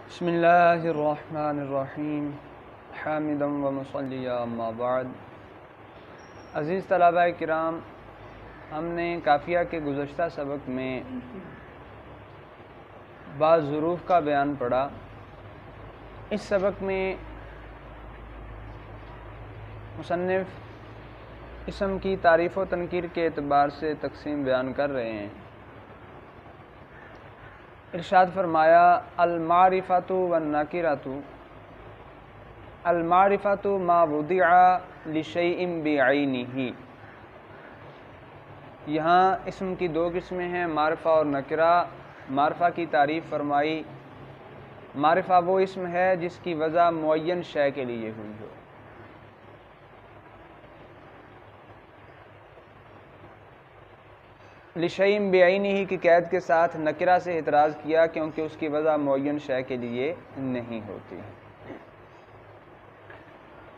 بسم اللہ الرحمن الرحیم حامدا و مصلیا اما بعد۔ عزیز طلبہ کرام، ہم نے قافیہ کے گزشتہ سبق میں بعض ظروف کا بیان پڑھا۔ اس سبق میں مصنف اسم کی تعریف و تنکیر کے اعتبار سے تقسیم بیان کر رہے ہیں۔ ارشاد فرمایا المعرفۃ والنکرۃ، المعرفۃ ما وضع لشیء بعینہ۔ یہاں اسم کی دو قسمیں ہیں، معرفہ اور نکرہ۔ معرفہ کی تعریف فرمائی، معرفہ وہ اسم ہے جس کی وضع معین شے کے لیے ہوئی ہو۔ لشیء بعینہ کی قید کے ساتھ نکرہ سے اعتراض کیا کیونکہ اس کی وضع معین شے کے لیے نہیں ہوتی۔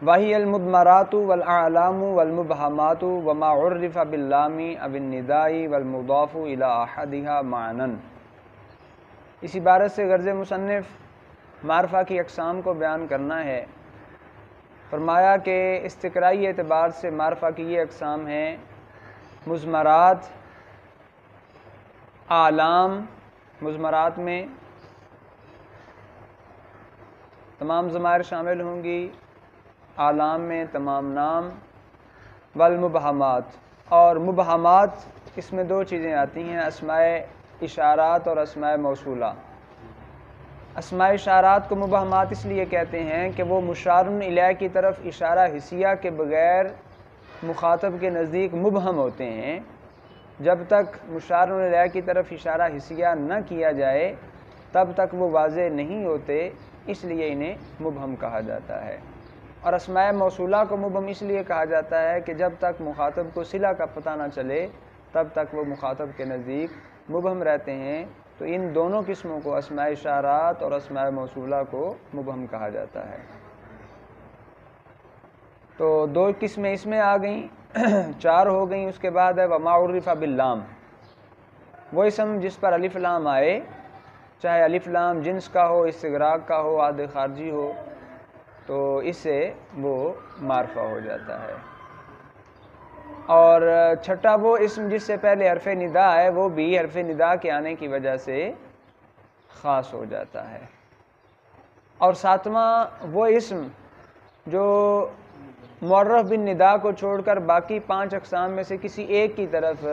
وہی المضمرات والاعلام والمبہمات وما عرف باللام او النداء والمضاف الی احدها معنا۔ اس عبارت سے غرض مصنف معرفہ کی اقسام کو بیان کرنا ہے۔ فرمایا کہ استقرائی اعتبار سے معرفہ کی یہ اقسام ہیں: مضمرات، اعلام، مضمرات میں تمام ضمائر شامل ہوں گی، اعلام میں تمام نام، والمبہمات، اور مبہمات اس میں دو چیزیں آتی ہیں، اسماء اشارات اور اسماء موصولہ۔ اسماء اشارات کو مبہمات اس لیے کہتے ہیں کہ وہ مشار الیہ کی طرف اشارہ حسیہ کے بغیر مخاطب کے نزدیک مبہم ہوتے ہیں۔ جب تک مشار الیہ کی طرف اشارہ حسیہ نہ کیا جائے تب تک وہ واضح نہیں ہوتے، اس لیے انہیں مبہم کہا جاتا ہے۔ اور اسماء موصولہ کو مبہم اس لیے کہا جاتا ہے کہ جب تک مخاطب کو صلہ کا پتہ نہ چلے تب تک وہ مخاطب کے نزدیک مبہم رہتے ہیں۔ تو ان دونوں قسموں کو، اسماء اشارات اور اسماء موصولہ کو، مبہم کہا جاتا ہے۔ تو دو قسمیں اس میں آ گئیں، چار ہو گئیں۔ اس کے بعد ہے وما عرف باللام، وہ اسم جس پر الف لام آئے، چاہے الف لام جنس کا ہو، استغراق کا ہو، عاد خارجی ہو، تو اس سے وہ معرفہ ہو جاتا ہے۔ اور چھٹا وہ اسم جس سے پہلے حرف ندا ہے، وہ بھی حرف ندا کے آنے کی وجہ سے خاص ہو جاتا ہے۔ اور ساتواں وہ اسم جو معرف بالندا کو چھوڑ کر باقی پانچ اقسام میں سے کسی ایک کی طرف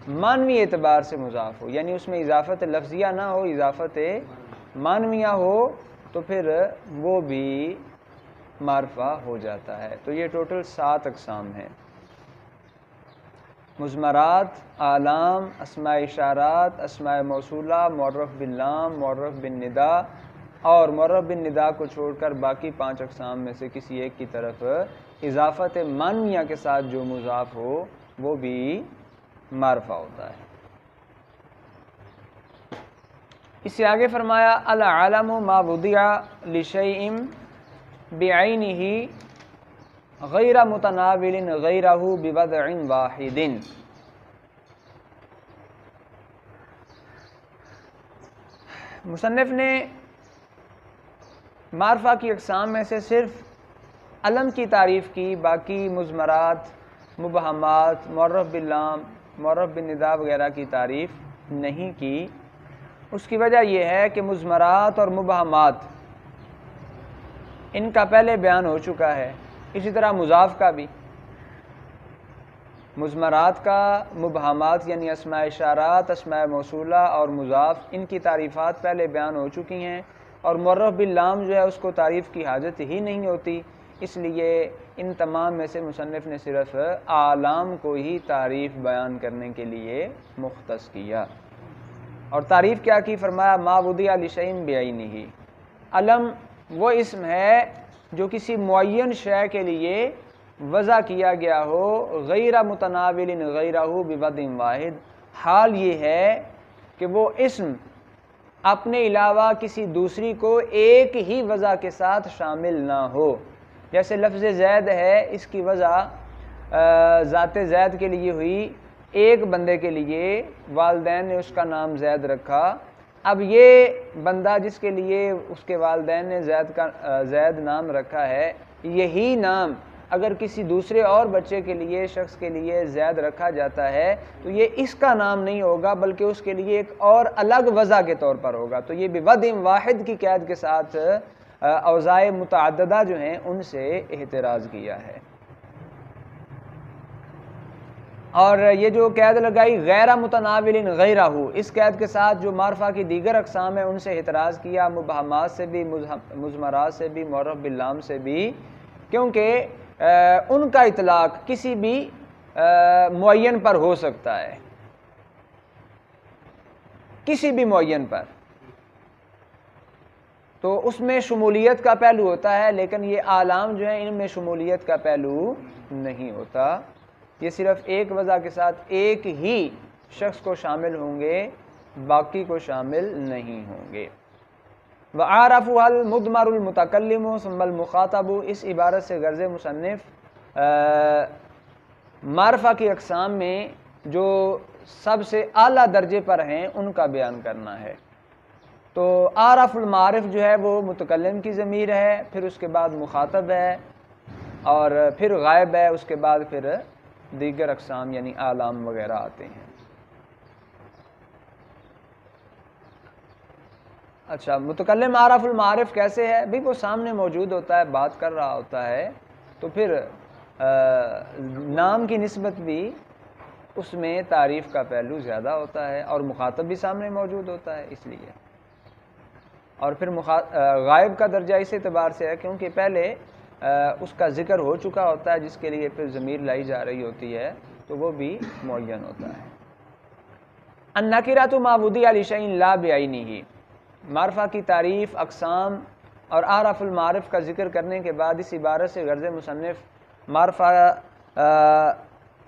معنوی اعتبار سے مضاف ہو، یعنی اس میں اضافت لفظیہ نہ ہو، اضافت معنویہ ہو، تو پھر وہ بھی معرفہ ہو جاتا ہے۔ تو یہ ٹوٹل 7 اقسام ہیں: مضمرات، اعلام، اسماء اشارات، اسماء موصولہ، معرف باللام، معرف بالندا، اور معرف بالندا کو چھوڑ کر باقی 5 اقسام میں سے کسی ایک کی طرف اضافت معنویہ کے ساتھ جو مضاف ہو وہ بھی معرفہ ہوتا ہے۔ اس سے آگے فرمایا العالم ما وضع لشیء بعینہ غیر متناول غیرہ بوضع واحد۔ مصنف نے معرفہ کی اقسام میں سے صرف علم کی تعریف کی، باقی مضمرات، مبہمات، معرف باللام، معرف بالندا وغیرہ کی تعریف نہیں کی۔ اس کی وجہ یہ ہے کہ مضمرات اور مبہمات ان کا پہلے بیان ہو چکا ہے، اسی طرح مضاف کا بھی۔ مضمرات کا، مبہمات یعنی اسماء اشارات، اسماء موصولہ اور مضاف، ان کی تعریفات پہلے بیان ہو چکی ہیں، اور معرف باللام جو ہے اس کو تعریف کی حاجت ہی نہیں ہوتی، اس لیے ان تمام میں سے مصنف نے صرف اعلام کو ہی تعریف بیان کرنے کے لیے مختص کیا۔ اور تعریف کیا کی؟ فرمایا ما وضع لشیء بعینہ، علم وہ اسم ہے جو کسی معین شے کے لیے وضع کیا گیا ہو، غیر متناول غیرہ بوضع واحد، حال یہ ہے کہ وہ اسم اپنے علاوہ کسی دوسری کو ایک ہی وضع کے ساتھ شامل نہ ہو۔ جیسے لفظ زید ہے، اس کی وضع ذات زید کے لیے ہوئی، ایک بندے کے لیے والدین نے اس کا نام زید رکھا، اب یہ بندہ جس کے لیے اس کے والدین نے زید نام رکھا ہے، یہی نام اگر کسی دوسرے اور بچے کے لیے، شخص کے لیے زید رکھا جاتا ہے تو یہ اس کا نام نہیں ہوگا بلکہ اس کے لیے ایک اور الگ وضع کے طور پر ہوگا. تو یہ بِوَضْعٍ واحد کی قید کے ساتھ اوضاع متعددہ جو ہیں ان سے احتراز کیا ہے. اور یہ جو قید لگائی غیر متناول غیرہ، اس قید کے ساتھ جو معرفہ کی دیگر اقسام ہیں ان سے احتراز کیا، مبہمات سے بھی، مضمرات سے بھی، معرف باللام سے بھی، کیونکہ ان کا اطلاق کسی بھی معین پر ہو سکتا ہے، کسی بھی معین پر. تو اس میں شمولیت کا پہلو ہوتا ہے، لیکن یہ اعلام جو ہیں ان میں شمولیت کا پہلو نہیں ہوتا. یہ صرف ایک وضع کے ساتھ ایک ہی شخص کو شامل ہوں گے، باقی کو شامل نہیں ہوں گے. وَعَارَفُهَا الْمُضْمَرُ الْمُتَكَلِّمُ ثُمَّ الْمُخَاطَبُ، اس عبارت سے غرض مصنف معرفہ کی اقسام میں جو سب سے اعلیٰ درجے پر ہیں ان کا بیان کرنا ہے. تو عارف المعارف جو ہے وہ متکلم کی ضمیر ہے، پھر اس کے بعد مخاطب ہے، اور پھر غائب ہے، اس کے بعد پھر دیگر اقسام یعنی اعلام وغیرہ آتے ہیں. اچھا، متکلم عارف المعارف کیسے ہے؟ بھی وہ سامنے موجود ہوتا ہے، بات کر رہا ہوتا ہے، تو پھر نام کی نسبت بھی اس میں تعریف کا پہلو زیادہ ہوتا ہے، اور مخاطب بھی سامنے موجود ہوتا ہے اس لیے. اور پھر غائب کا درجہ اس اعتبار سے ہے کیونکہ پہلے اس کا ذکر ہو چکا ہوتا ہے جس کے لیے پھر ضمیر لائی جا رہی ہوتی ہے، تو وہ بھی معین ہوتا ہے. النکرۃ ما وضع لشیء لا بعینہ، معرفہ کی تعریف، اقسام اور اعراف المعارف کا ذکر کرنے کے بعد اس عبارت سے غرض مصنف معرفہ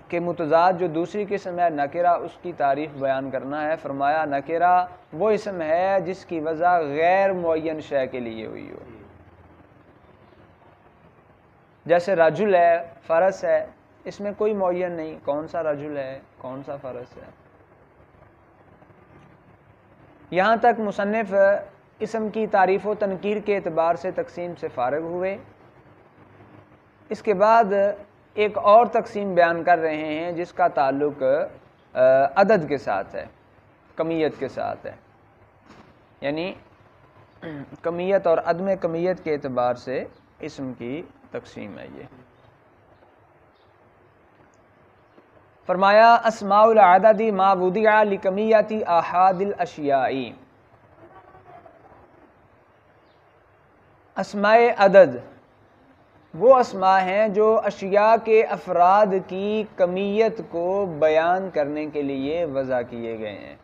کے متضاد جو دوسری قسم ہے نکرہ، اس کی تعریف بیان کرنا ہے. فرمایا نکرہ وہ اسم ہے جس کی وضع غیر معین شے کے لیے ہوئی ہو، جیسے رجل ہے، فرس ہے، اس میں کوئی معین نہیں کون سا رجل ہے کون سا فرس ہے. یہاں تک مصنف اسم کی تعریف و تنکیر کے اعتبار سے تقسیم سے فارغ ہوئے. اس کے بعد ایک اور تقسیم بیان کر رہے ہیں جس کا تعلق عدد کے ساتھ ہے، کمیت کے ساتھ ہے، یعنی کمیت اور عدم کمیت کے اعتبار سے اسم کی تقسیم ہے. یہ فرمایا اسماء العدد ما وضع لکمیت احاد الاشیاء، اسماء عدد وہ اسماء ہیں جو اشیاء کے افراد کی کمیت کو بیان کرنے کے لیے وضع کیے گئے ہیں.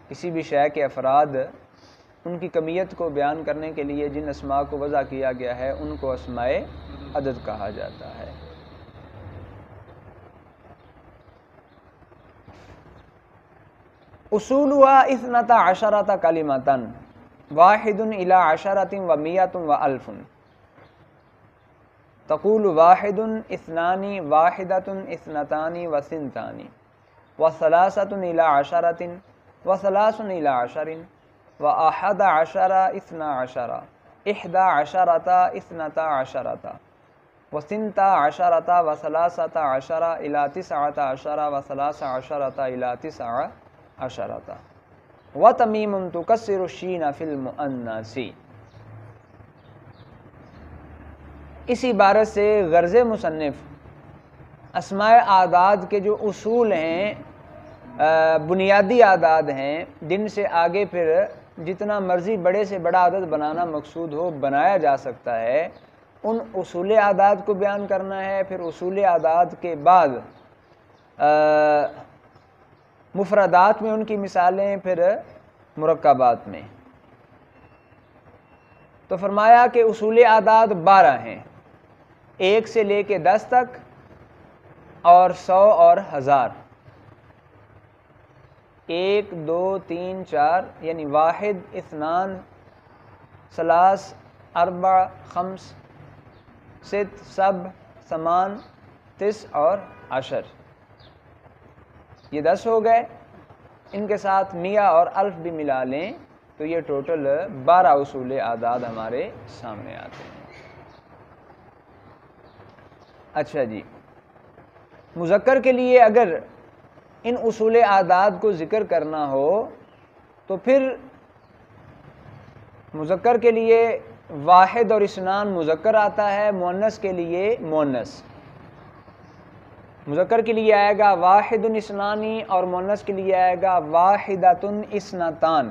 کسی بھی شے کے افراد، ان کی کمیت کو بیان کرنے کے لیے جن اسماء کو وضع کیا گیا ہے ان کو اسماء عدد کہا جاتا ہے. اصولها 12 کلمۃ واحد الی 10 و 100 و 1000. تقول واحد، اثنان، واحدۃ، اثنتان و ثنتان و ثلاثۃ الی 10 و ثلاث الی 10 و 11 12 11 12 و 12 و 13 الی 19 و 13 الی 19 و تمیم تکسر الشین فی المؤنث. اس عبارت سے غرض مصنف اسماء اعداد کے جو اصول ہیں، بنیادی اعداد ہیں جن سے آگے پھر جتنا مرضی بڑے سے بڑا عدد بنانا مقصود ہو بنایا جا سکتا ہے، ان اصول اعداد کو بیان کرنا ہے. پھر اصول اعداد کے بعد مفردات میں ان کی مثالیں، پھر مرکبات میں. تو فرمایا کہ اصول اعداد 12 ہیں، 1 سے لے کے 10 تک، اور 100 اور 1000. 1 2 3 4 یعنی واحد، اثنان، ثلاث، اربع، خمس، ست، سب، ثمان، تس اور 10. یہ 10 ہو گئے. ان کے ساتھ میہ اور الف بھی ملا لیں تو یہ ٹوٹل 12 اصول اعداد ہمارے سامنے آتے ہیں۔ اچھا جی، مذکر کے لیے اگر ان اصول اعداد کو ذکر کرنا ہو تو پھر مذکر کے لیے واحد اور اثنان مذکر آتا ہے، مؤنث کے لیے مؤنث۔ مذکر کے لیے آئے گا واحد اثنانی اور مؤنث کے لیے آئے گا واحدۃ اثنتان،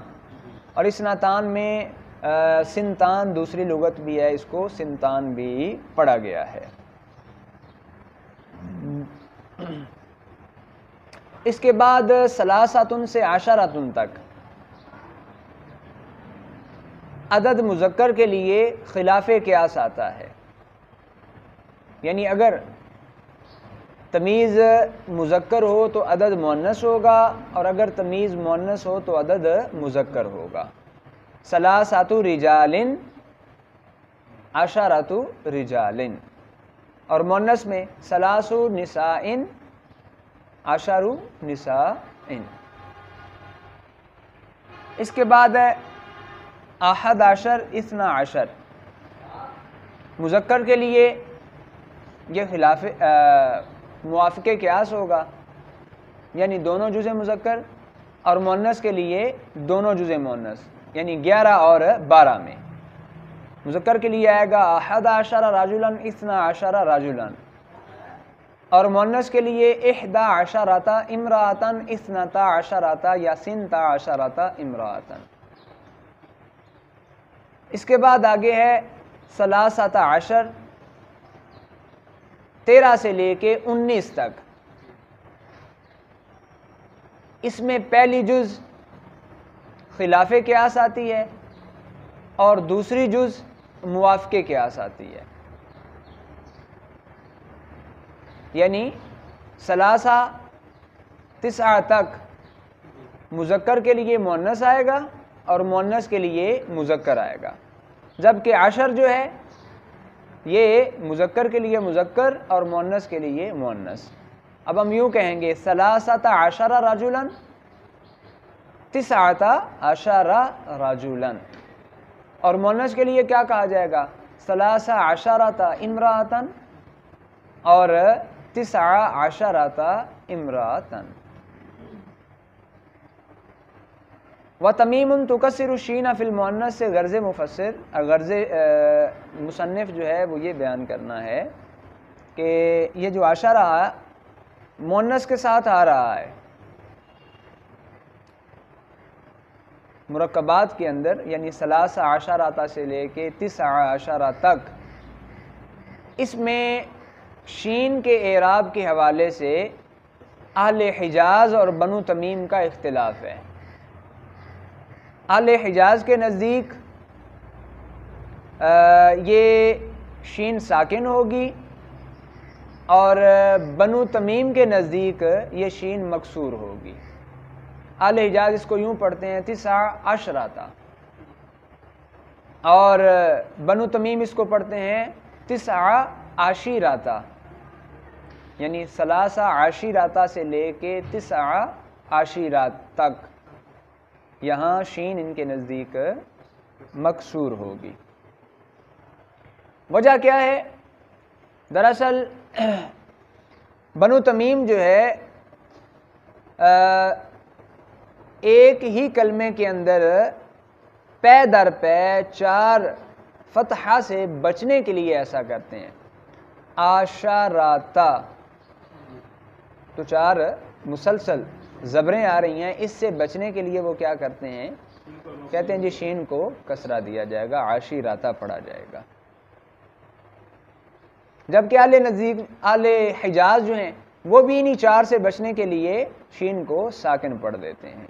اور اثنتان میں سنتان دوسری لغت بھی ہے، اس کو سنتان بھی پڑھا گیا ہے۔ اس کے بعد ثلاثۃ سے عشرۃ تک عدد مذکر کے لیے خلاف قیاس آتا ہے، یعنی اگر تمیز مذکر ہو تو عدد مؤنث ہوگا، اور اگر تمیز مؤنث ہو تو عدد مذکر ہوگا۔ ثلاثۃ رجال عشرۃ رجال، اور مؤنث میں ثلاث نساء عشر نساء۔ اس کے بعد ہے احد عشر اثنا عشر، مذکر کے لیے یہ خلاف موافق قیاس ہوگا، یعنی دونوں جزء مذکر، اور مؤنث کے لیے دونوں جزء مؤنث، یعنی 11 اور 12 میں۔ مذکر کے لیے آئے گا احد عشر رجلا اثنا عشر رجلا، اور مؤنث کے لیے احدا عشرۃ امرأۃ اثنتا عشرۃ یا سنتا عشرۃ امرأۃ۔ اس کے بعد آگے ہے ثلاثۃ عشر، 13 سے لے کے 19 تک۔ اس میں پہلی جز خلاف قیاس آتی ہے اور دوسری جز موافق قیاس آتی ہے، یعنی ثلاثہ تسعہ تک مذکر کے لیے مؤنث آئے گا اور مؤنث کے لیے مذکر آئے گا، جبکہ عشر جو ہے یہ مذکر کے لیے مذکر اور مؤنث کے لیے مؤنث۔ اب ہم یوں کہیں گے ثلاثۃ عشر رجلا تسعۃ عشر رجلا، اور مؤنث کے لیے کیا کہا جائے گا؟ ثلاث عشرۃ امرأۃ اور تسع عشرۃ امرأۃ۔ وتمیم تکسر الشین فی المؤنث سے غرض مفسر، غرض مصنف جو ہے وہ یہ بیان کرنا ہے کہ یہ جو عشرہ مؤنث کے ساتھ آ رہا ہے مرکبات کے اندر، یعنی ثلاث عشرۃ سے لے کے تسع عشرہ تک، اس میں شین کے اعراب کے حوالے سے اہل حجاز اور بنو تمیم کا اختلاف ہے۔ اہل حجاز کے نزدیک یہ شین ساکن ہوگی، اور بنو تمیم کے نزدیک یہ شین مکسور ہوگی۔ اہل حجاز اس کو یوں پڑھتے ہیں تسع عشرۃ، اور بنو تمیم اس کو پڑھتے ہیں تسع عشیرۃ، یعنی ثلاثہ عشیرۃ سے لے کے تسع عشیرۃ تک یہاں شین ان کے نزدیک مکسور ہوگی۔ وجہ کیا ہے؟ دراصل بنو تمیم جو ہے ایک ہی کلمے کے اندر پے در پے 4 فتحہ سے بچنے کے لیے ایسا کرتے ہیں۔ عشرۃ، تو 4 مسلسل زبریں آ رہی ہیں، اس سے بچنے کے لیے وہ کیا کرتے ہیں؟ کہتے ہیں جی شین کو کسرہ دیا جائے گا، عشیرۃ پڑھا جائے گا۔ جبکہ اہل حجاز جو ہیں وہ بھی انہی 4 سے بچنے کے لیے شین کو ساکن پڑھ دیتے ہیں۔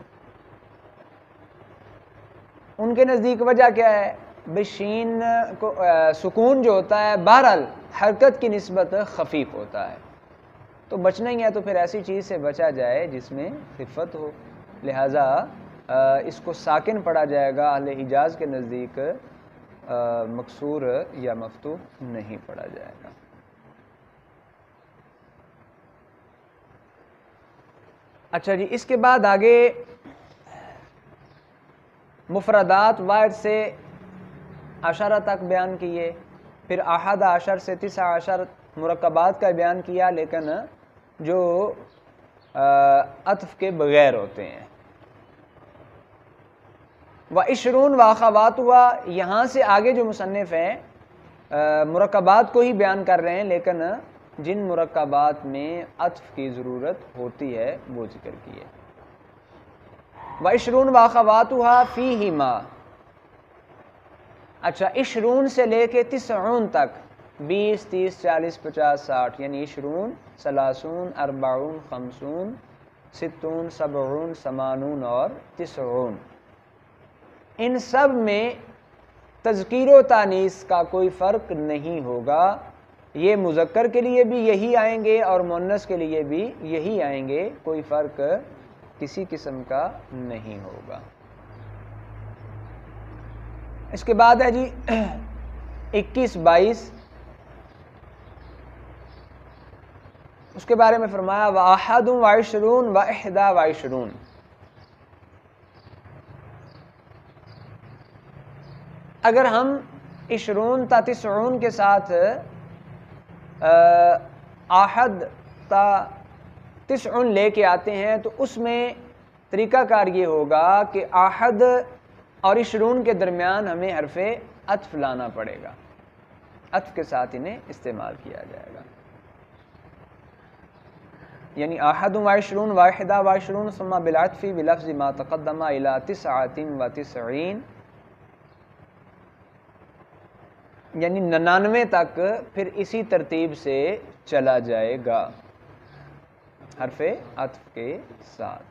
ان کے نزدیک وجہ کیا ہے؟ بے شین کو سکون جو ہوتا ہے بہرحال حرکت کی نسبت خفیف ہوتا ہے، تو بچنا ہی ہے تو پھر ایسی چیز سے بچا جائے جس میں خفت ہو، لہٰذا اس کو ساکن پڑھا جائے گا۔ اہل حجاز کے نزدیک مکسور یا مفتوح نہیں پڑھا جائے گا۔ اچھا جی، اس کے بعد آگے مفردات واحد سے عشرہ تک بیان کیے، پھر احد عشر سے 9 عشر مرکبات کا بیان کیا، لیکن جو عطف کے بغیر ہوتے ہیں۔ وعشرون واخوات ہوا، یہاں سے آگے جو مصنف ہیں مرکبات کو ہی بیان کر رہے ہیں، لیکن جن مرکبات میں عطف کی ضرورت ہوتی ہے وہ ذکر کیے۔ وعشرون واخواتها فیہما، اچھا 20 سے لے کے 90 تک، 20 30 40 50 60، یعنی 20 30 40 50 60 70 80 اور 90، ان سب میں تذکیر و تانیث کا کوئی فرق نہیں ہوگا، یہ مذکر کے لیے بھی یہی آئیں گے اور مؤنث کے لیے بھی یہی آئیں گے، کوئی فرق کسی قسم کا نہیں ہوگا۔ اس کے بعد ہے جی 21 22، اس کے بارے میں فرمایا وَأَحَدٌ وَعِشْرُونَ وَإِحْدَى وَعِشْرُونَ، اگر ہم 20 تا 90 کے ساتھ احد تا 90 لے کے آتے ہیں تو اس میں طریقہ کار یہ ہوگا کہ احد اور 20 کے درمیان ہمیں حرف عطف لانا پڑے گا، عطف کے ساتھ انہیں استعمال کیا جائے گا، یعنی احد وعشرون واحدہ وعشرون ثم بالعطف بلفظ ما تقدم الى 99، یعنی 99 تک پھر اسی ترتیب سے چلا جائے گا حرف عطف کے ساتھ،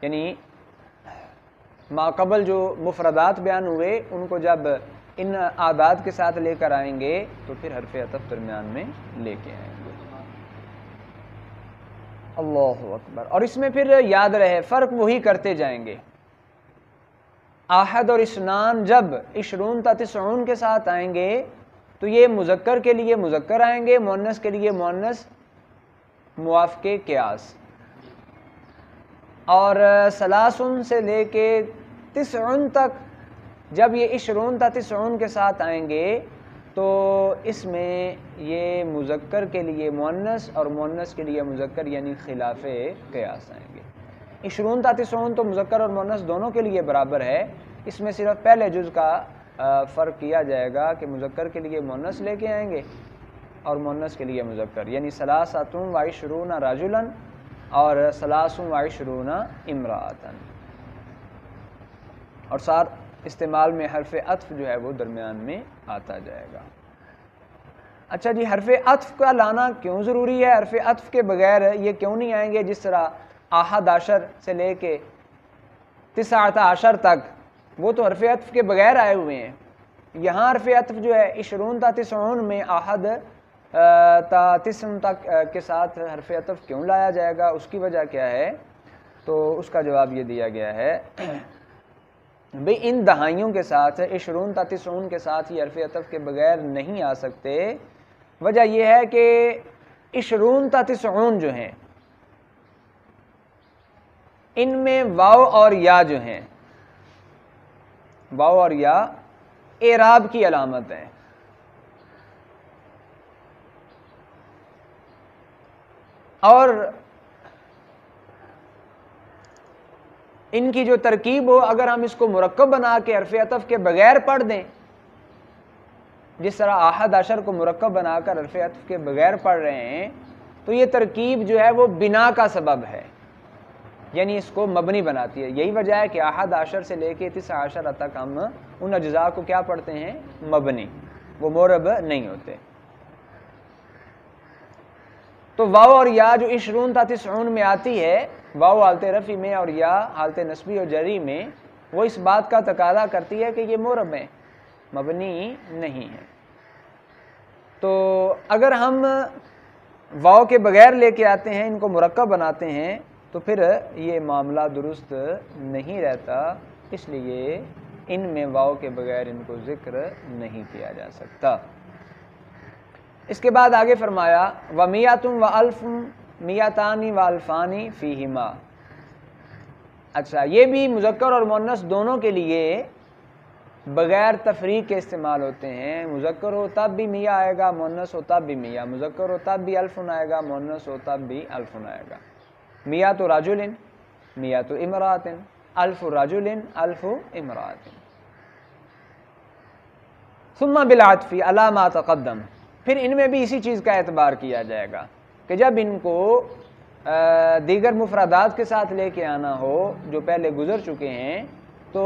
یعنی ما قبل جو مفردات بیان ہوئے ان کو جب ان اعداد کے ساتھ لے کر آئیں گے تو پھر حرف عطف درمیان میں لے کے آئیں گے۔ اللہ اکبر۔ اور اس میں پھر یاد رہے فرق وہی کرتے جائیں گے، احد اور اثنان جب 20 تا 90 کے ساتھ آئیں گے تو یہ مذکر کے لیے مذکر آئیں گے، مؤنث کے لیے مؤنث موافق قیاس، اور 30 سے لے کے 90 تک جب یہ 20 تا 90 کے ساتھ آئیں گے تو اس میں یہ مذکر کے لیے مؤنث اور مؤنث کے لیے مذکر یعنی خلاف قیاس آئیں گے۔ 20 تا 90 تو مذکر اور مؤنث دونوں کے لیے برابر ہے، اس میں صرف پہلے جز کا فرق کیا جائے گا کہ مذکر کے لیے مؤنث لے کے آئیں گے اور مؤنث کے لیے مذکر، یعنی 23 رجلا اور 23 امرأۃ، اور ساتھ استعمال میں حرف عطف جو ہے وہ درمیان میں آتا جائے گا۔ اچھا جی، حرف عطف کا لانا کیوں ضروری ہے؟ حرف عطف کے بغیر یہ کیوں نہیں آئیں گے؟ جس طرح احد عشر سے لے کے 19 عشر تک وہ تو حرف عطف کے بغیر آئے ہوئے ہیں، یہاں حرف عطف جو ہے 20 تا 90 میں احد تا 90 تک کے ساتھ حرف عطف کیوں لایا جائے گا؟ اس کی وجہ کیا ہے؟ تو اس کا جواب یہ دیا گیا ہے بھئی ان دہائیوں کے ساتھ 20 تا 90 کے ساتھ یہ حرف عطف کے بغیر نہیں آ سکتے۔ وجہ یہ ہے کہ 20 تا 90 جو ہیں ان میں واو اور یا جو ہیں، واو اور یا اعراب کی علامت ہیں، اور ان کی جو ترکیب ہو اگر ہم اس کو مرکب بنا کے حرف عطف کے بغیر پڑھ دیں، جس طرح احد عشر کو مرکب بنا کر حرف عطف کے بغیر پڑھ رہے ہیں تو یہ ترکیب جو ہے وہ بنا کا سبب ہے، یعنی اس کو مبنی بناتی ہے۔ یہی وجہ ہے کہ احد عشر سے لے کے 19 عشر تک ہم ان اجزاء کو کیا پڑھتے ہیں؟ مبنی، وہ معرب نہیں ہوتے۔ تو واو اور یا جو 20 تا 90 میں آتی ہے، واو حالت رفع میں اور یا حالت نصبی اور جری میں، وہ اس بات کا تقاضا کرتی ہے کہ یہ معرب ہیں، مبنی نہیں ہے۔ تو اگر ہم واو کے بغیر لے کے آتے ہیں، ان کو مرکب بناتے ہیں تو پھر یہ معاملہ درست نہیں رہتا، اس لیے ان میں واو کے بغیر ان کو ذکر نہیں کیا جا سکتا۔ اس کے بعد آگے فرمایا وَمِيَّةٌ وَأَلْفٌ مِيَّتَانِ وَأَلْفَانِ فِيهِمَا، اچھا یہ بھی مذکر اور مؤنث دونوں کے لیے بغیر تفریق کے استعمال ہوتے ہیں. مذکر ہو تب بھی میاں آئے گا, مؤنث ہو تب بھی میاں. مذکر ہو تب بھی الف آئے گا, مؤنث ہو تب بھی الف آئے گا. میاں تو رجل, میاں تو امرأۃ, الف رجل, الف امرأۃ. ثم بالعطف علی ما تقدم, پھر ان میں بھی اسی چیز کا اعتبار کیا جائے گا کہ جب ان کو دیگر مفردات کے ساتھ لے کے آنا ہو جو پہلے گزر چکے ہیں تو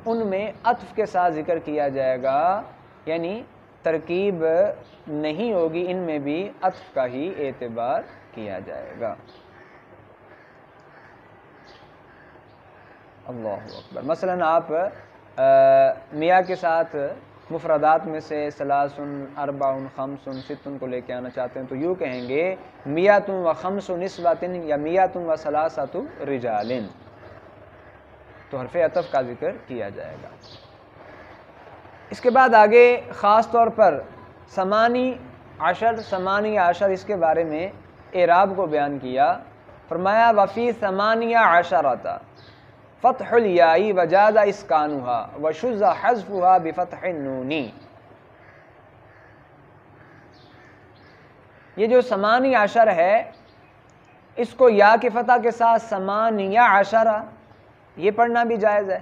ان میں عطف کے ساتھ ذکر کیا جائے گا, یعنی ترکیب نہیں ہوگی, ان میں بھی عطف کا ہی اعتبار کیا جائے گا. اللہ اکبر. مثلا آپ میاں کے ساتھ مفردات میں سے ثلاثن, اربعن, خمسن, ستن کو لے کے آنا چاہتے ہیں تو یوں کہیں گے میاتن و خمس نسواتن یا میاتن و ثلاثۃ رجالن, تو حرف عطف کا ذکر کیا جائے گا. اس کے بعد آگے خاص طور پر ثمانی عشر اس کے بارے میں اعراب کو بیان کیا. فرمایا وفی ثمانیہ عشرۃ فتح الیاء وجاز اسکانها وشذ حذفها بفتح النون. یہ جو ثمانی عشر ہے اس کو یا کے فتح کے ساتھ ثمانیہ عشرہ یہ پڑھنا بھی جائز ہے.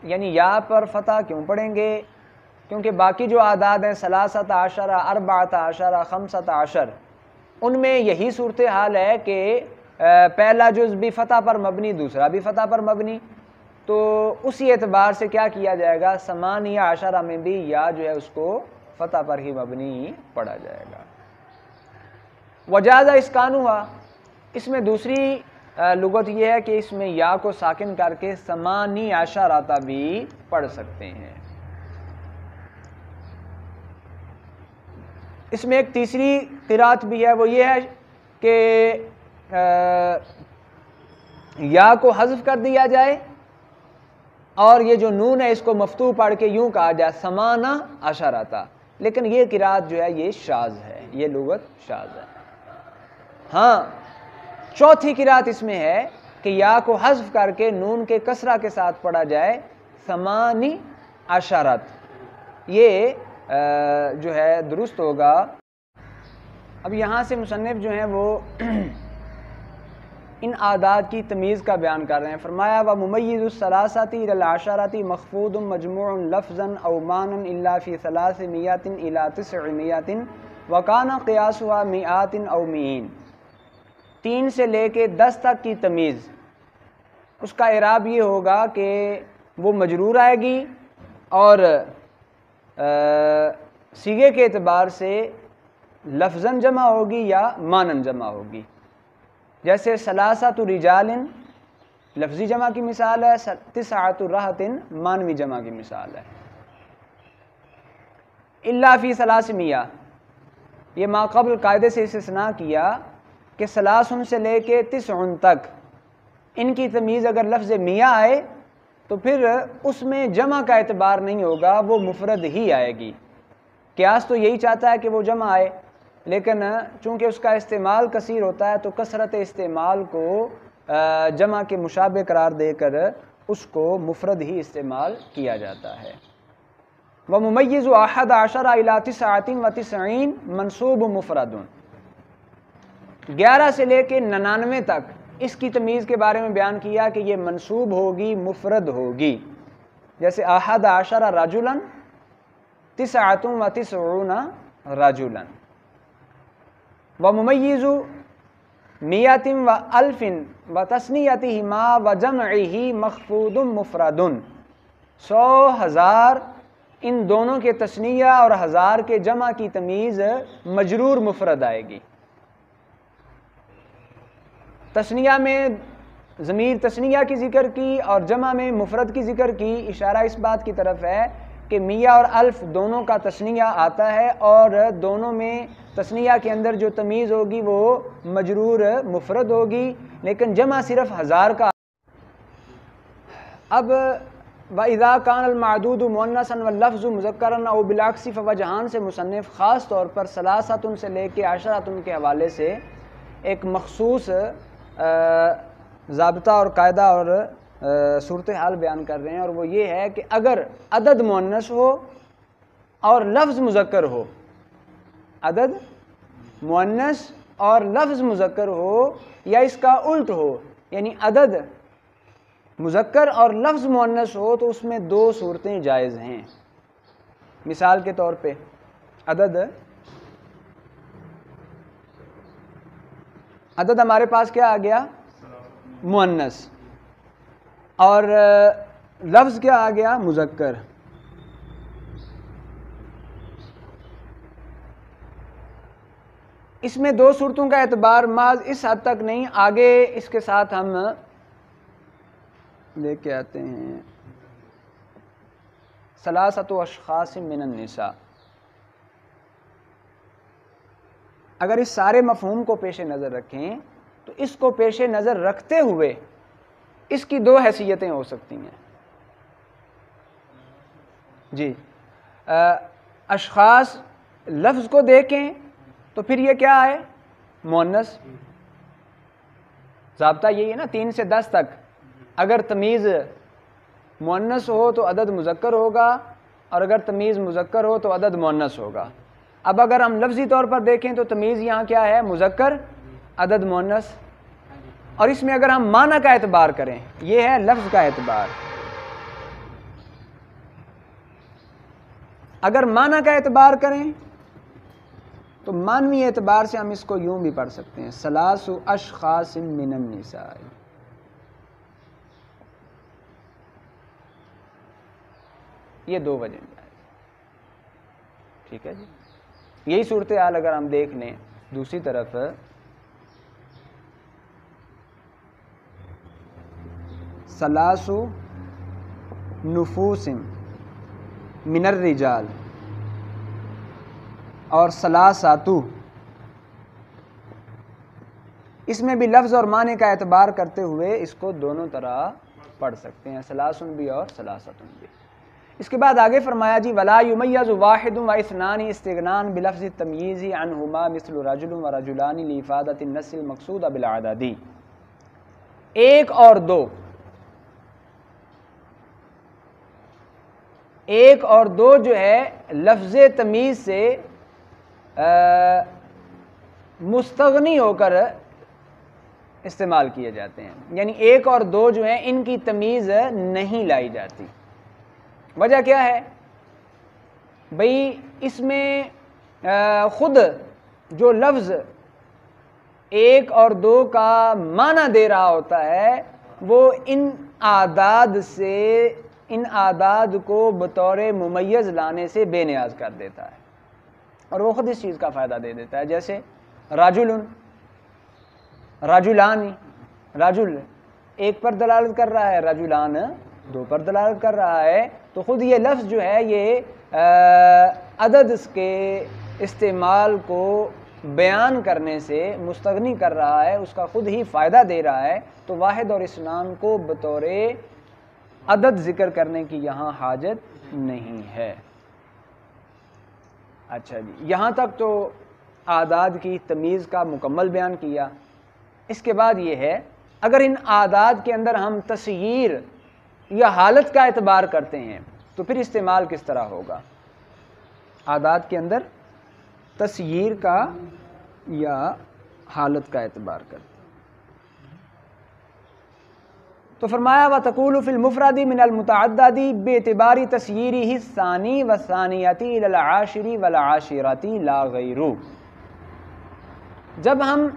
یعنی یا پر فتح کیوں پڑھیں گے؟ کیونکہ باقی جو اعداد ہیں ثلاثۃ عشرہ, اربعۃ عشرہ, خمسۃ عشر, ان میں یہی صورتحال ہے کہ پہلا جز بھی فتح پر مبنی, دوسرا بھی فتح پر مبنی, تو اسی اعتبار سے کیا کیا جائے گا, ثمانیہ عشرہ میں بھی یا جو ہے اس کو فتح پر ہی مبنی پڑھا جائے گا. وجاز اسکانها, اس میں دوسری لغت یہ ہے کہ اس میں یا کو ساکن کر کے ثمانی عشرۃ بھی پڑھ سکتے ہیں. اس میں ایک تیسری قرات بھی ہے, وہ یہ ہے کہ یا کو حذف کر دیا جائے اور یہ جو نون ہے اس کو مفتوح پڑھ کے یوں کہا جائے ثمانہ عشرۃ, لیکن یہ قرات جو ہے یہ شاذ ہے, یہ لغت شاذ ہے. ہاں چوتھی قرات اس میں ہے کہ یا کو حذف کر کے نون کے کسرہ کے ساتھ پڑھا جائے ثمانی عشرۃ, یہ جو ہے درست ہوگا. اب یہاں سے مصنف جو ہیں وہ ان اعداد کی تمیز کا بیان کر رہے ہیں. فرمایا وممیز الثلاثۃ الی العشرۃ مخفوض مجموع لفظا او معنی الا فی 300 الی 900 وکان قیاسها مئات او مئین. 3 سے لے کے 10 تک کی تمیز, اس کا اعراب یہ ہوگا کہ وہ مجرور آئے گی اور صیغے کے اعتبار سے لفظاً جمع ہوگی یا معنن جمع ہوگی. جیسے ثلاثۃ رجال لفظی جمع کی مثال ہے, تسعۃ رہط معنوی جمع کی مثال ہے. الا فی 300, یہ ما قبل قاعدے سے استثناء کیا کہ ثلاثن سے لے کے 90 تک ان کی تمیز اگر لفظ میاں آئے تو پھر اس میں جمع کا اعتبار نہیں ہوگا, وہ مفرد ہی آئے گی. قیاس تو یہی چاہتا ہے کہ وہ جمع آئے, لیکن چونکہ اس کا استعمال کثیر ہوتا ہے تو کثرت استعمال کو جمع کے مشابہ قرار دے کر اس کو مفرد ہی استعمال کیا جاتا ہے. وممیز 11 الی 99 منصوب مفرد, 11 سے لے کے 99 تک اس کی تمیز کے بارے میں بیان کیا کہ یہ منصوب ہوگی, مفرد ہوگی. جیسے 11 رجلا 99 رجلا. وممیز 100 و الف و تثنیتہما و جمعہ مخفوض مفرد. 100, 1000 ان دونوں کے تثنیہ اور 1000 کے جمع کی تمیز مجرور مفرد آئے گی. تثنیہ میں ضمیر تثنیہ کی ذکر کی اور جمع میں مفرد کی ذکر کی, اشارہ اس بات کی طرف ہے کہ میاں اور الف دونوں کا تثنیہ آتا ہے اور دونوں میں تثنیہ کے اندر جو تمیز ہوگی وہ مجرور مفرد ہوگی, لیکن جمع صرف 1000 کا. اب وَإِذَا كَانَ الْمَعْدُودُ مُؤَنَّثًا وَاللَّفْظُ مُذَكَّرًا أَوْ بِالْعَكْسِ فَوَجْهَانِ سے مصنف خاص طور پر ثلاثۃ سے لے کے عشرۃ کے حوالے سے ایک مخصوص ضابطہ اور قاعدہ اور صورتحال بیان کر رہے ہیں، اور وہ یہ ہے کہ اگر عدد مؤنث ہو اور لفظ مذکر ہو، عدد مؤنث اور لفظ مذکر ہو یا اس کا الٹ ہو، یعنی عدد مذکر اور لفظ مؤنث ہو، تو اس میں دو صورتیں جائز ہیں۔ مثال کے طور پہ عدد ہمارے پاس کیا آ گیا؟ مؤنث، اور لفظ کیا آ گیا؟ مذکر۔ اس میں دو صورتوں کا اعتبار محض اس حد تک نہیں، آگے اس کے ساتھ ہم لے کے آتے ہیں ثلاثۃ اشخاص من النساء۔ اگر اس سارے مفہوم کو پیش نظر رکھیں تو اس کو پیش نظر رکھتے ہوئے اس کی دو حیثیتیں ہو سکتی ہیں۔ جی، اشخاص لفظ کو دیکھیں تو پھر یہ کیا ہے؟ مؤنث۔ ضابطہ یہی ہے نا 3 سے 10 تک، اگر تمیز مؤنث ہو تو عدد مذکر ہوگا، اور اگر تمیز مذکر ہو تو عدد مؤنث ہوگا۔ اب اگر ہم لفظی طور پر دیکھیں تو تمیز یہاں کیا ہے؟ مذکر، عدد مؤنث۔ اور اس میں اگر ہم معنی کا اعتبار کریں، یہ ہے لفظ کا اعتبار، اگر معنی کا اعتبار کریں تو معنوی اعتبار سے ہم اس کو یوں بھی پڑھ سکتے ہیں ثلاث اشخاص من النساء۔ یہ دو وجہ ہیں، ٹھیک ہے جی۔ یہی صورتحال اگر ہم دیکھ لیں دوسری طرف، ثلاث نفوس من الرجال اور ثلاثات، اس میں بھی لفظ اور معنی کا اعتبار کرتے ہوئے اس کو دونوں طرح پڑھ سکتے ہیں، ثلاثن بھی اور ثلاثتن بھی۔ اس کے بعد آگے فرمایا جی ولا یمیز واحد و اثنان استغنان بلفظ التمییز عنہما مثل رجل و رجلان لافادۃ النص المقصود بالعدد۔ ایک اور دو جو ہے لفظ تمیز سے مستغنی ہو کر استعمال کیے جاتے ہیں، یعنی ایک اور دو جو ہیں ان کی تمیز نہیں لائی جاتی۔ وجہ کیا ہے؟ بھئی اس میں خود جو لفظ ایک اور دو کا معنی دے رہا ہوتا ہے وہ ان اعداد کو بطور ممیز لانے سے بے نیاز کر دیتا ہے، اور وہ خود اس چیز کا فائدہ دے دیتا ہے۔ جیسے رجل، رجلان، رجل ایک پر دلالت کر رہا ہے، رجلان دو پر دلالت کر رہا ہے، تو خود یہ لفظ جو ہے یہ عدد کے استعمال کو بیان کرنے سے مستغنی کر رہا ہے، اس کا خود ہی فائدہ دے رہا ہے، تو واحد اور اثنان کو بطور عدد ذکر کرنے کی یہاں حاجت نہیں ہے۔ اچھا جی، یہاں تک تو اعداد کی تمیز کا مکمل بیان کیا۔ اس کے بعد یہ ہے اگر ان اعداد کے اندر ہم تصغیر یا حالت کا اعتبار کرتے ہیں تو پھر استعمال کس طرح ہوگا؟ اعداد کے اندر تصغیر کا یا حالت کا اعتبار کرتے ہیں تو فرمایا وَتَقُولُ فِي الْمُفْرَدِ مِنَ الْمُتَعَدَّدِ بِاعْتِبَارِ تَصْغِيرِهِ الثَّانِي وَالثَّانِيَةِ إِلَى الْعَاشِرِ وَالْعَاشِرَةِ لَا غَيْرُ۔ جب ہم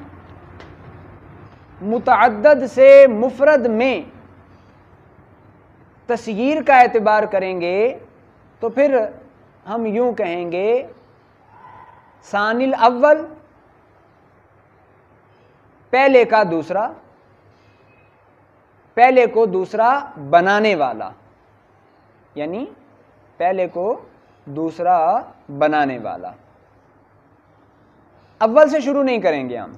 متعدد سے مفرد میں تصغیر کا اعتبار کریں گے تو پھر ہم یوں کہیں گے ثانی الاول، پہلے کا دوسرا، پہلے کو دوسرا بنانے والا، یعنی پہلے کو دوسرا بنانے والا۔ اول سے شروع نہیں کریں گے ہم،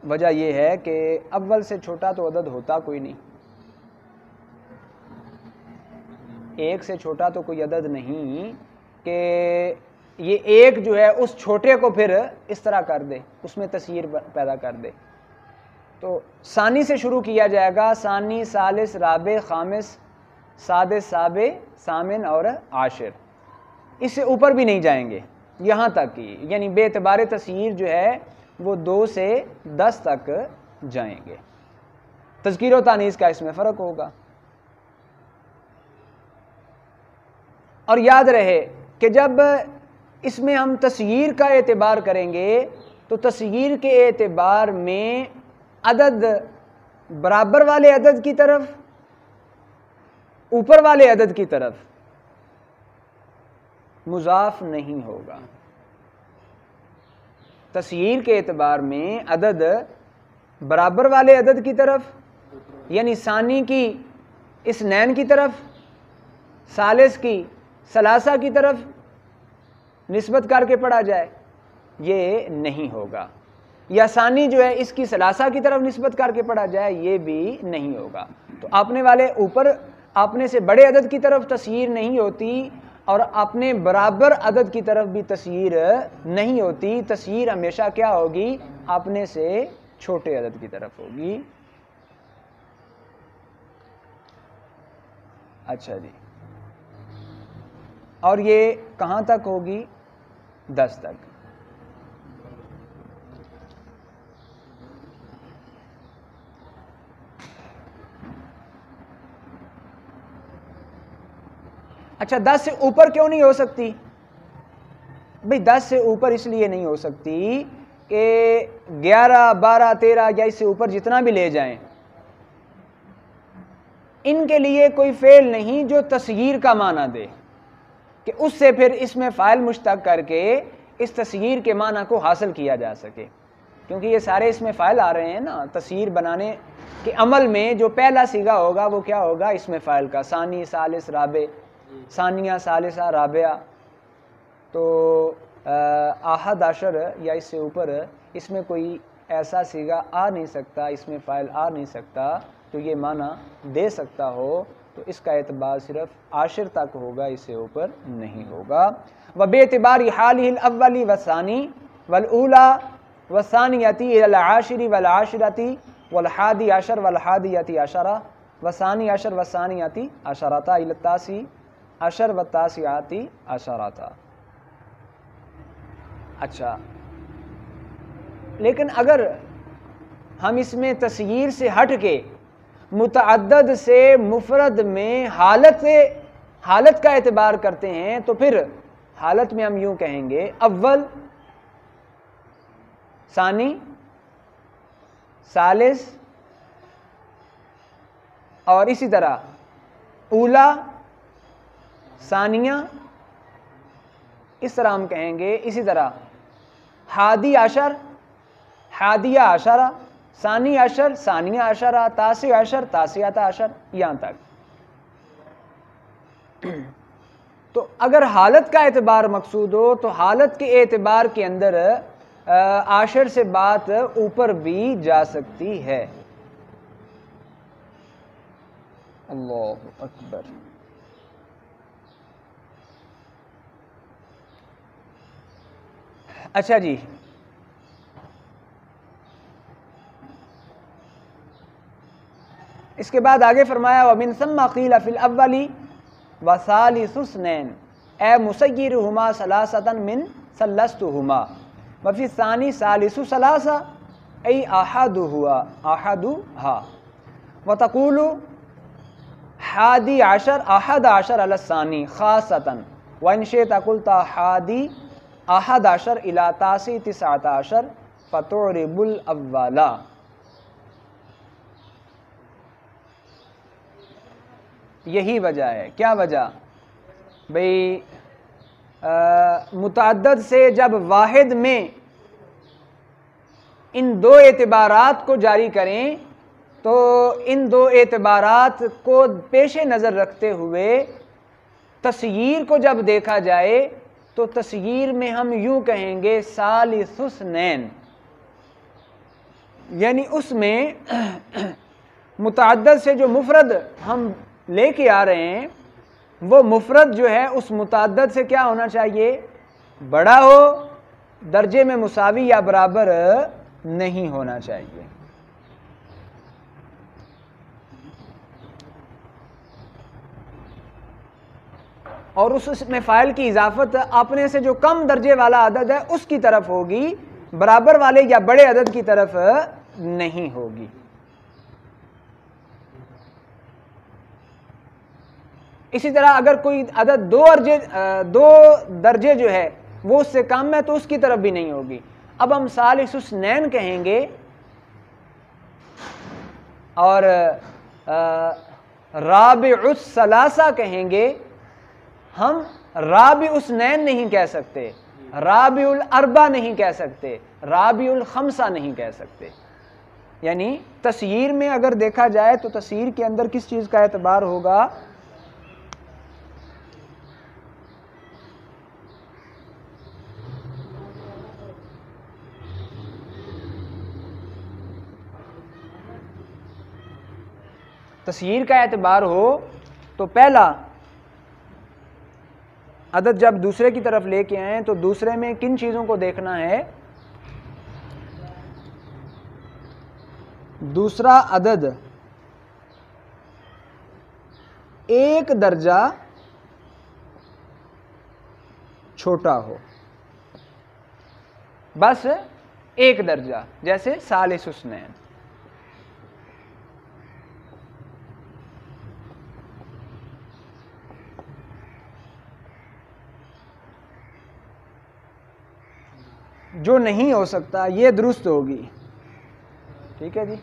وجہ یہ ہے کہ اول سے چھوٹا تو عدد ہوتا کوئی نہیں، ایک سے چھوٹا تو کوئی عدد نہیں کہ یہ ایک جو ہے اس چھوٹے کو پھر اس طرح کر دے، اس میں تصغیر پیدا کر دے. تو ثانی سے شروع کیا جائے گا، ثانی، ثالث، رابع، خامس، سادس، سابع، ثامن اور عاشر. اس سے اوپر بھی نہیں جائیں گے، یہاں تک ہی، یعنی بے اعتبار تصغیر جو ہے وہ 2 سے 10 تک جائیں گے. تذکیر و تانیث کا اس میں فرق ہوگا. اور یاد رہے کہ جب اس میں ہم تصغیر کا اعتبار کریں گے تو تصغیر کے اعتبار میں عدد برابر والے عدد کی طرف، اوپر والے عدد کی طرف مضاف نہیں ہوگا. تصغیر کے اعتبار میں عدد برابر والے عدد کی طرف، یعنی ثانی کی اثنین کی طرف، ثالث کی ثلاثہ کی طرف نسبت کر کے پڑھا جائے، یہ نہیں ہوگا. یا ثانی جو ہے اس کی ثلاثہ کی طرف نسبت کر کے پڑھا جائے، یہ بھی نہیں ہوگا. تو اپنے والے اوپر، اپنے سے بڑے عدد کی طرف تصغیر نہیں ہوتی اور اپنے برابر عدد کی طرف بھی تصغیر نہیں ہوتی. تصغیر ہمیشہ کیا ہوگی؟ اپنے سے چھوٹے عدد کی طرف ہوگی. اچھا جی، اور یہ کہاں تک ہوگی؟ 10 تک. اچھا 10 سے اوپر کیوں نہیں ہو سکتی؟ بھئی 10 سے اوپر اس لیے نہیں ہو سکتی کہ 11، 12، 13 یا اس سے اوپر جتنا بھی لے جائیں، ان کے لیے کوئی فعل نہیں جو تصغیر کا معنی دے کہ اس سے پھر اس میں فاعل مشتق کر کے اس تصغیر کے معنی کو حاصل کیا جا سکے. کیونکہ یہ سارے اس میں فاعل آ رہے ہیں نا. تصغیر بنانے کے عمل میں جو پہلا صیغہ ہوگا وہ کیا ہوگا؟ اس میں فاعل کا، ثانی، ثالث، رابع، ثانیہ، ثالثہ، رابعہ. تو احد عشر یا اس سے اوپر اس میں کوئی ایسا صیغہ آ نہیں سکتا، اس میں فاعل آ نہیں سکتا تو یہ معنی دے سکتا ہو. تو اس کا اعتبار صرف عاشر تک ہوگا، اس سے اوپر نہیں ہوگا. وَبِاعْتِبَارِ حَالِهِ الْأَوَّلِ وَالثَّانِي وَالْأُولَى وَالثَّانِيَةِ إِلَى الْعَاشِرِ وَالْعَاشِرَةِ وَالْحَادِي عَشَرِ وَالْحَادِيَةِ عَشَرَةِ وَالثَّانِي عَشَرِ وَالثَّانِيَةِ عَشَرَةَ إِلَى التَّاسِعِ عَشَرِ وَالتَّاسِعَةِ عَشَرَةَ. اچھا، لیکن اگر ہم اس میں تصغیر سے ہٹ کے متعدد سے مفرد میں حالت کا اعتبار کرتے ہیں تو پھر حالت میں ہم یوں کہیں گے: اول، ثانی، ثالث، اور اسی طرح اولا، ثانیہ، اس طرح ہم کہیں گے. اسی طرح حادی عشر، حادیہ عشرہ، ثانی عشر، ثانیہ عشرہ، تاسع عشر، تاسعۃ عشر، یہاں تک. تو اگر حالت کا اعتبار مقصود ہو تو حالت کے اعتبار کے اندر عاشر سے بات اوپر بھی جا سکتی ہے. اللہ اکبر. اچھا جی، اس کے بعد آگے فرمایا وَمِن ثَمَّ قِيلَ فِي الْأَوَّلِ وَثَالِثُ اثْنَيْنِ اے مُسَيِّرُهُمَا ثَلَاثَةً مِّن ثَلَّثْتُهُمَا وَفِي الثَّانِي ثَالِثُ ثَلَاثَةٍ أَيْ أَحَدُهَا وَتَقُولُ حادی عشر أحد عشر على الثاني خاصة وإن شئت قلت حادی أحد عشر إلى تاسع تسعة عشر فتعرب الأول. یہی وجہ ہے. کیا وجہ؟ بھئی متعدد سے جب واحد میں ان دو اعتبارات کو جاری کریں تو ان دو اعتبارات کو پیش نظر رکھتے ہوئے تصغیر کو جب دیکھا جائے تو تصغیر میں ہم یوں کہیں گے ثالث اثنین، یعنی اس میں متعدد سے جو مفرد ہم لے کے آ رہے ہیں وہ مفرد جو ہے اس متعدد سے کیا ہونا چاہیے؟ بڑا ہو درجے میں مساوی یا برابر نہیں ہونا چاہیے. اور اس میں فاعل کی اضافت اپنے سے جو کم درجے والا عدد ہے اس کی طرف ہوگی، برابر والے یا بڑے عدد کی طرف نہیں ہوگی. اسی طرح اگر کوئی عدد دو درجے جو ہے وہ اس سے کم ہے تو اس کی طرف بھی نہیں ہوگی. اب ہم ثالث اثنین کہیں گے اور رابع الثلاثہ کہیں گے، ہم رابع اثنین نہیں کہہ سکتے، رابع الاربع نہیں کہہ سکتے، رابع الخمسہ نہیں کہہ سکتے. یعنی تسییر میں اگر دیکھا جائے تو تسییر کے اندر کس چیز کا اعتبار ہوگا؟ تسییر کا اعتبار ہو تو پہلا عدد جب دوسرے کی طرف لے کے آئیں تو دوسرے میں کن چیزوں کو دیکھنا ہے؟ دوسرا عدد ایک درجہ چھوٹا ہو، بس ایک درجہ، جیسے ثالث اثنین. جو نہیں ہو سکتا یہ درست ہوگی. ٹھیک ہے جی.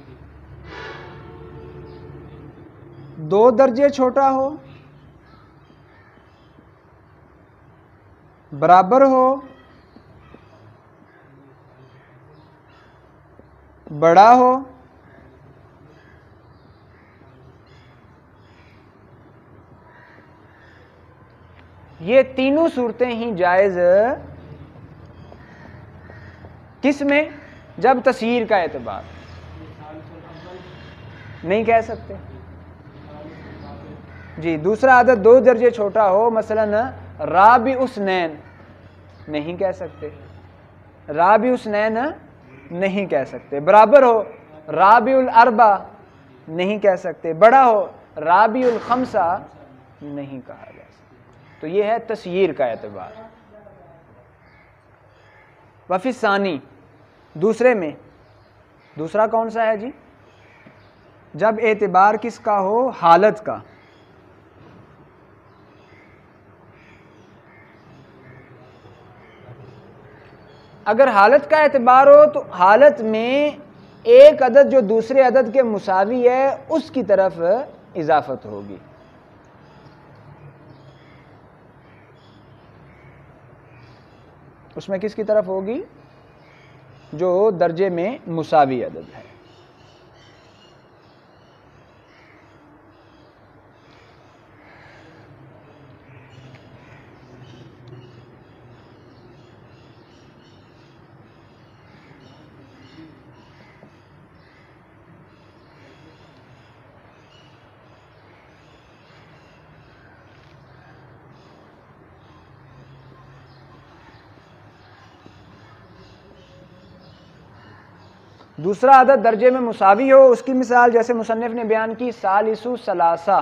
دو درجے چھوٹا ہو، برابر ہو، بڑا ہو، یہ تینوں صورتیں ہی جائز کس میں؟ جب تسییر کا اعتبار. نہیں کہہ سکتے جی. دوسرا عدد دو درجے چھوٹا ہو، مثلا رابع اثنین، نہیں کہہ سکتے. رابع اثنین نہیں کہہ سکتے. برابر ہو رابع الاربع نہیں کہہ سکتے. بڑا ہو رابع الخمسہ نہیں کہا جا سکتا. تو یہ ہے تسییر کا اعتبار. وفی ثانی، دوسرے میں، دوسرا کون سا ہے جی؟ جب اعتبار کس کا ہو؟ حالت کا. اگر حالت کا اعتبار ہو تو حالت میں ایک عدد جو دوسرے عدد کے مساوی ہے اس کی طرف اضافت ہوگی. اس میں کس کی طرف ہوگی؟ جو درجے میں مساوی عدد ہے. دوسرا عدد درجے میں مساوی ہو، اس کی مثال جیسے مصنف نے بیان کی ثالث ثلاثہ.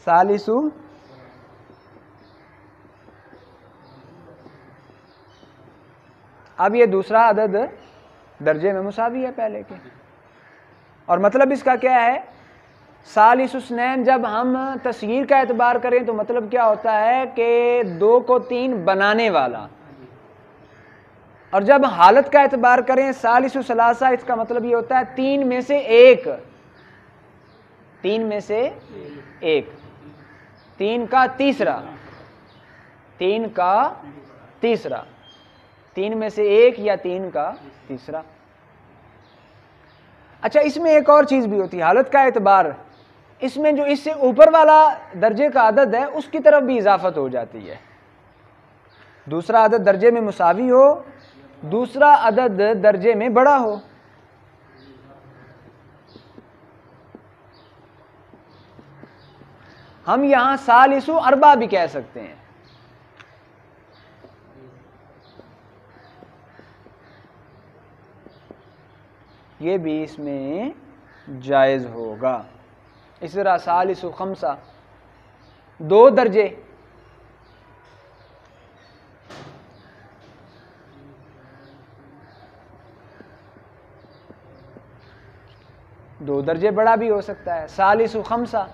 ثالث اب یہ دوسرا عدد درجے میں مساوی ہے پہلے کے، اور مطلب اس کا کیا ہے؟ ثالث اثنین جب ہم تصغیر کا اعتبار کریں تو مطلب کیا ہوتا ہے کہ دو کو تین بنانے والا، اور جب حالت کا اعتبار کریں ثالث ثلاثہ، اس کا مطلب یہ ہوتا ہے تین میں سے ایک، تین میں سے ایک، تین کا تیسرا، تین کا تیسرا، تین میں سے ایک یا تین کا تیسرا. اچھا اس میں ایک اور چیز بھی ہوتی ہے، حالت کا اعتبار، اس میں جو اس سے اوپر والا درجے کا عدد ہے اس کی طرف بھی اضافت ہو جاتی ہے. دوسرا عدد درجے میں مساوی ہو، دوسرا عدد درجے میں بڑا ہو. ہم یہاں ثالث اربع بھی کہہ سکتے ہیں. یہ بھی اس میں جائز ہوگا. اس طرح ثالث و خمسہ 2 درجے، دو درجے بڑا بھی ہو سکتا ہے. ثالث و خمسہ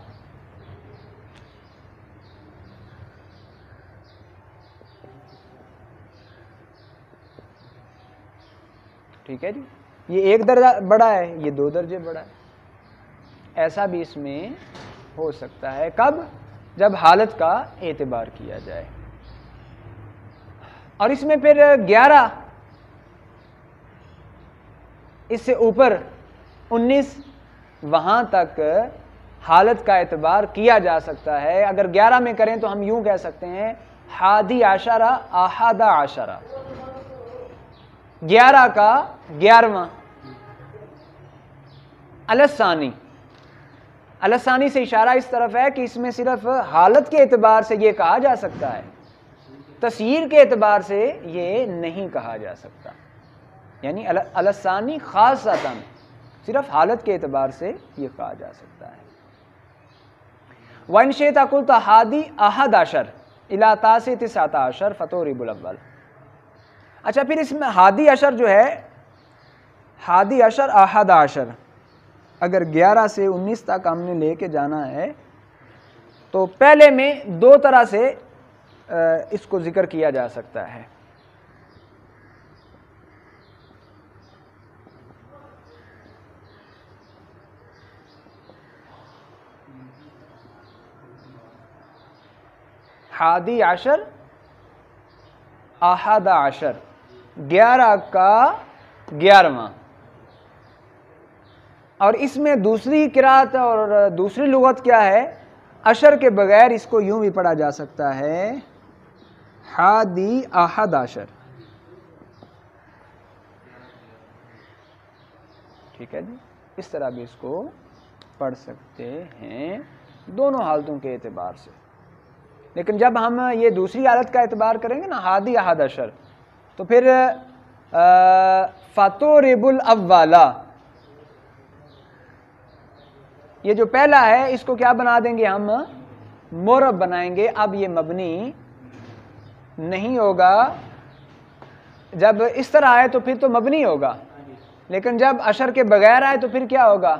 ٹھیک ہے جی، یہ 1 درجہ بڑا ہے، یہ 2 درجے بڑا ہے. ایسا بھی اس میں ہو سکتا ہے. کب؟ جب حالت کا اعتبار کیا جائے. اور اس میں پھر 11 اس سے اوپر 19 وہاں تک حالت کا اعتبار کیا جا سکتا ہے. اگر 11 میں کریں تو ہم یوں کہہ سکتے ہیں 11 11 11 کا 11واں. الثانی، الثانی سے اشارہ اس طرف ہے کہ اس میں صرف حالت کے اعتبار سے یہ کہا جا سکتا ہے، تسییر کے اعتبار سے یہ نہیں کہا جا سکتا. یعنی الثانی خاصتاً صرف حالت کے اعتبار سے یہ کہا جا سکتا ہے. وَإِنْ شِئْتَ قُلْتَ حادی 11 إِلَى تاسع 19 فَتُورِبُ الْأَوَّلَ. اچھا پھر اس میں 11 جو ہے 11 اگر 11 سے 19 تک ہم نے لے کے جانا ہے تو پہلے میں 2 طرح سے اس کو ذکر کیا جا سکتا ہے. حادی عشر 11 11 کا 11واں. اور اس میں دوسری قرات اور دوسری لغت کیا ہے؟ عشر کے بغیر اس کو یوں بھی پڑھا جا سکتا ہے حادی 11. ٹھیک ہے جی، اس طرح بھی اس کو پڑھ سکتے ہیں دونوں حالتوں کے اعتبار سے. لیکن جب ہم یہ دوسری حالت کا اعتبار کریں گے نا حادی 11 تو پھر فَتُورِبُ الْأَوَّلَ، یہ جو پہلا ہے اس کو کیا بنا دیں گے ہم؟ مورب بنائیں گے. اب یہ مبنی نہیں ہوگا. جب اس طرح آئے تو پھر تو مبنی ہوگا، لیکن جب عشر کے بغیر آئے تو پھر کیا ہوگا؟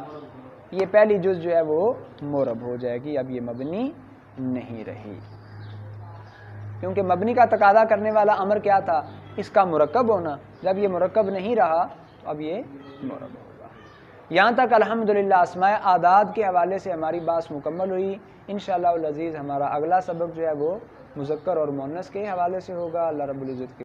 یہ پہلی جز جو ہے وہ مورب ہو جائے گی. اب یہ مبنی نہیں رہی، کیونکہ مبنی کا تقاضا کرنے والا امر کیا تھا؟ اس کا مرکب ہونا. جب یہ مرکب نہیں رہا تو اب یہ مورب ہوگا. یہاں تک الحمدللہ اسماء اعداد کے حوالے سے ہماری بات مکمل ہوئی. انشاءاللہ العزیز ہمارا اگلا سبق جو ہے وہ مذکر اور مؤنث کے حوالے سے ہوگا. اللہ رب العزت